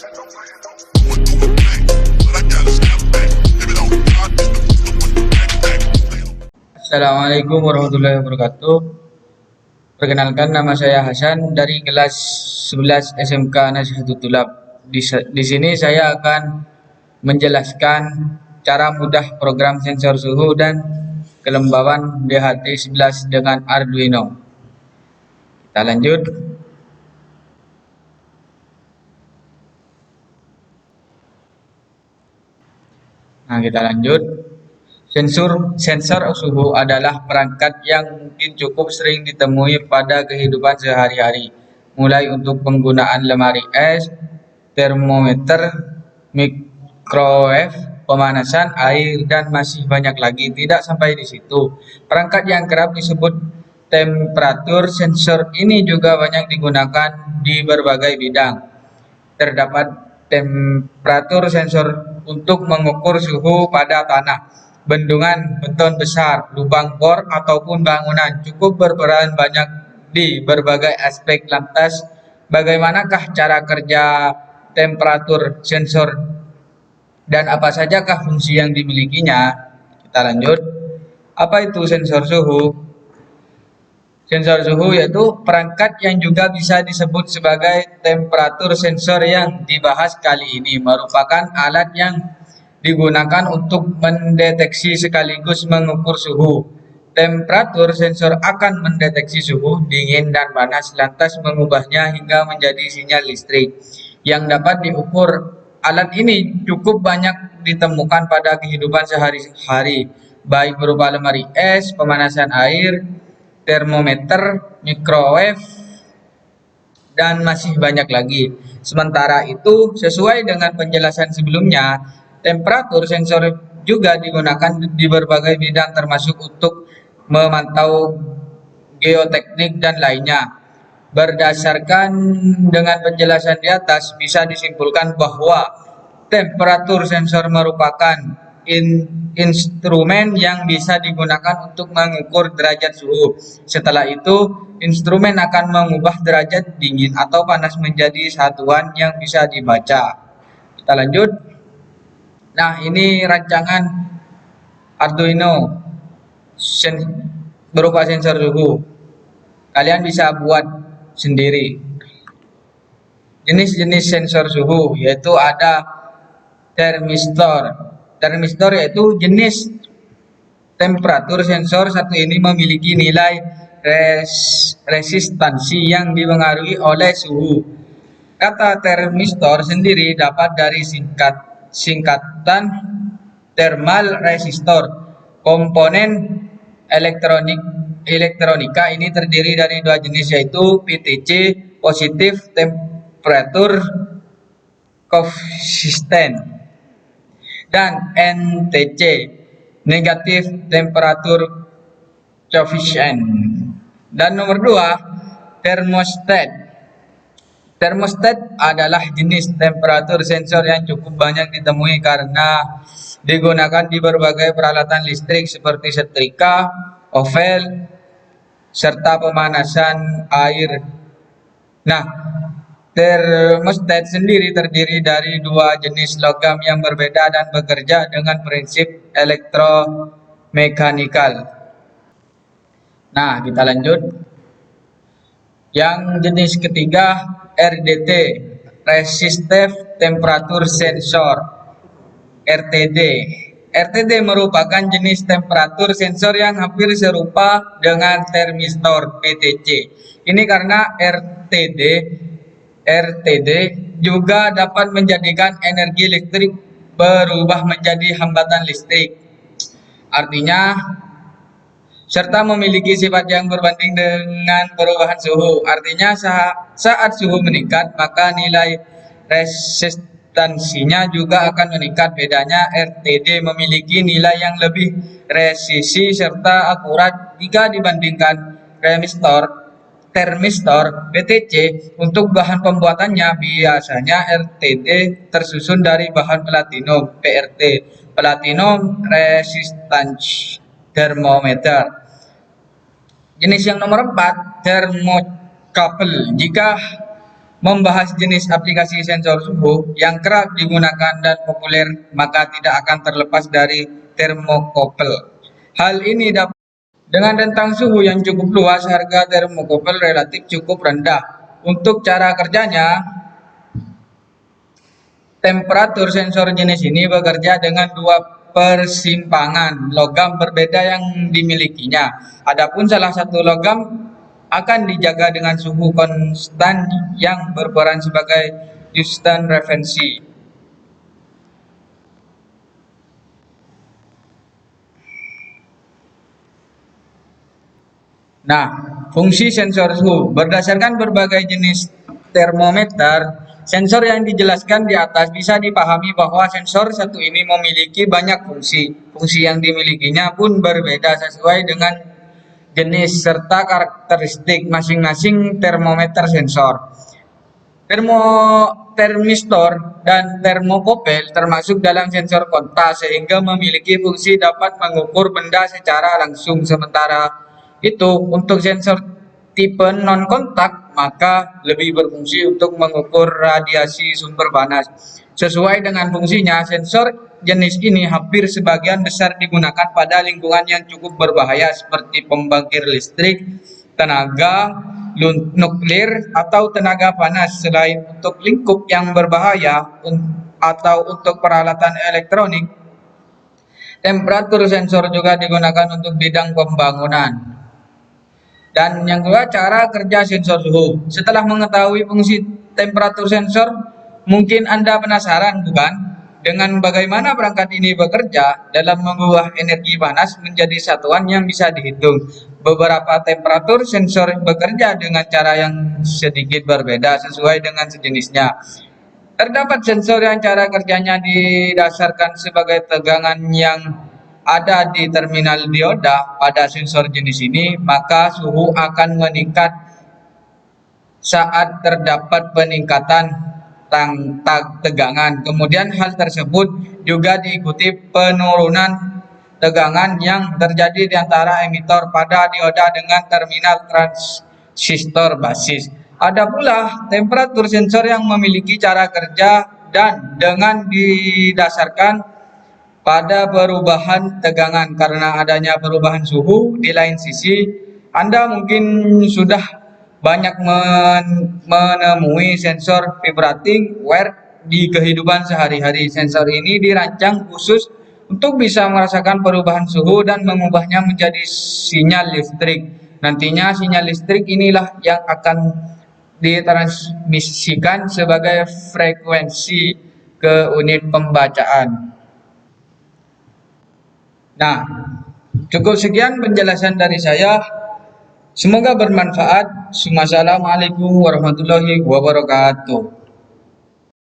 Assalamualaikum warahmatullahi wabarakatuh. Perkenalkan, nama saya Hasan dari kelas 11 SMK Nasihatul Tulab. Di sini saya akan menjelaskan cara mudah program sensor suhu dan kelembaban DHT11 dengan Arduino. Kita lanjut. Kita lanjut. Sensor suhu adalah perangkat yang mungkin cukup sering ditemui pada kehidupan sehari-hari, mulai untuk penggunaan lemari es, termometer, microwave, pemanasan air, dan masih banyak lagi. Tidak sampai di situ, perangkat yang kerap disebut temperatur sensor ini juga banyak digunakan di berbagai bidang. Terdapat temperatur sensor untuk mengukur suhu pada tanah, bendungan beton besar, lubang bor, ataupun bangunan, cukup berperan banyak di berbagai aspek. Lantas, bagaimanakah cara kerja temperatur sensor dan apa sajakah fungsi yang dimilikinya? Kita lanjut. Apa itu sensor suhu? Sensor suhu yaitu perangkat yang juga bisa disebut sebagai temperatur sensor yang dibahas kali ini, merupakan alat yang digunakan untuk mendeteksi sekaligus mengukur suhu. Temperatur sensor akan mendeteksi suhu dingin dan panas, lantas mengubahnya hingga menjadi sinyal listrik yang dapat diukur. Alat ini cukup banyak ditemukan pada kehidupan sehari-hari, baik berupa lemari es, pemanasan air, termometer, microwave, dan masih banyak lagi. Sementara itu, sesuai dengan penjelasan sebelumnya, temperatur sensor juga digunakan di berbagai bidang, termasuk untuk memantau geoteknik dan lainnya. Berdasarkan dengan penjelasan di atas, bisa disimpulkan bahwa temperatur sensor merupakan instrumen yang bisa digunakan untuk mengukur derajat suhu. Setelah itu, instrumen akan mengubah derajat dingin atau panas menjadi satuan yang bisa dibaca. Kita lanjut. Nah, ini rancangan Arduino berupa sensor suhu. Kalian bisa buat sendiri. Jenis-jenis sensor suhu yaitu ada termistor. Termistor yaitu jenis temperatur sensor. Satu ini memiliki nilai resistansi yang dipengaruhi oleh suhu. Kata termistor sendiri dapat dari singkatan thermal resistor. Komponen elektronika ini terdiri dari dua jenis, yaitu PTC positive temperature coefficient dan NTC negative temperature coefficient. Dan nomor 2, thermostat. Thermostat adalah jenis temperatur sensor yang cukup banyak ditemui karena digunakan di berbagai peralatan listrik seperti setrika, oven, serta pemanasan air. Nah, termostat sendiri terdiri dari dua jenis logam yang berbeda dan bekerja dengan prinsip elektromekanikal. Nah, kita lanjut. Yang jenis ketiga, RDT, Resistive Temperature Sensor, RTD. RTD merupakan jenis temperatur sensor yang hampir serupa dengan termistor PTC. Ini karena RTD juga dapat menjadikan energi listrik berubah menjadi hambatan listrik. Artinya, serta memiliki sifat yang berbanding dengan perubahan suhu. Artinya saat suhu meningkat, maka nilai resistansinya juga akan meningkat. Bedanya, RTD memiliki nilai yang lebih resisi serta akurat jika dibandingkan termistor PTC. Untuk bahan pembuatannya, biasanya RTD tersusun dari bahan platinum, PRT, platinum resistance thermometer. Jenis yang nomor 4, thermocouple. Jika membahas jenis aplikasi sensor suhu yang kerap digunakan dan populer, maka tidak akan terlepas dari termokopel. Hal ini dapat dengan rentang suhu yang cukup luas, harga termokopel relatif cukup rendah. Untuk cara kerjanya, temperatur sensor jenis ini bekerja dengan dua persimpangan logam berbeda yang dimilikinya. Adapun salah satu logam akan dijaga dengan suhu konstan yang berperan sebagai Houston referensi. Nah, fungsi sensor suhu berdasarkan berbagai jenis termometer, sensor yang dijelaskan di atas bisa dipahami bahwa sensor satu ini memiliki banyak fungsi. Fungsi yang dimilikinya pun berbeda sesuai dengan jenis serta karakteristik masing-masing termometer sensor. Termistor dan termokopel termasuk dalam sensor kontak sehingga memiliki fungsi dapat mengukur benda secara langsung. Sementara itu untuk sensor tipe non kontak maka lebih berfungsi untuk mengukur radiasi sumber panas. Sesuai dengan fungsinya, sensor jenis ini hampir sebagian besar digunakan pada lingkungan yang cukup berbahaya seperti pembangkit listrik, tenaga nuklir atau tenaga panas. Selain untuk lingkup yang berbahaya atau untuk peralatan elektronik, temperatur sensor juga digunakan untuk bidang pembangunan. Dan yang kedua, cara kerja sensor suhu. Setelah mengetahui fungsi temperatur sensor, mungkin Anda penasaran bukan? Dengan bagaimana perangkat ini bekerja dalam mengubah energi panas menjadi satuan yang bisa dihitung. Beberapa temperatur sensor bekerja dengan cara yang sedikit berbeda sesuai dengan sejenisnya. Terdapat sensor yang cara kerjanya didasarkan sebagai tegangan yang ada di terminal dioda. Pada sensor jenis ini, maka suhu akan meningkat saat terdapat peningkatan tegangan. Kemudian hal tersebut juga diikuti penurunan tegangan yang terjadi di antara emitor pada dioda dengan terminal transistor basis. Ada pula temperatur sensor yang memiliki cara kerja dan dengan didasarkan pada perubahan tegangan. Karena adanya perubahan suhu, di lain sisi Anda mungkin sudah banyak menemui sensor vibrating wire di kehidupan sehari-hari. Sensor ini dirancang khusus untuk bisa merasakan perubahan suhu dan mengubahnya menjadi sinyal listrik. Nantinya sinyal listrik inilah yang akan ditransmisikan sebagai frekuensi ke unit pembacaan. Nah, cukup sekian penjelasan dari saya. Semoga bermanfaat. Wassalamualaikum warahmatullahi wabarakatuh.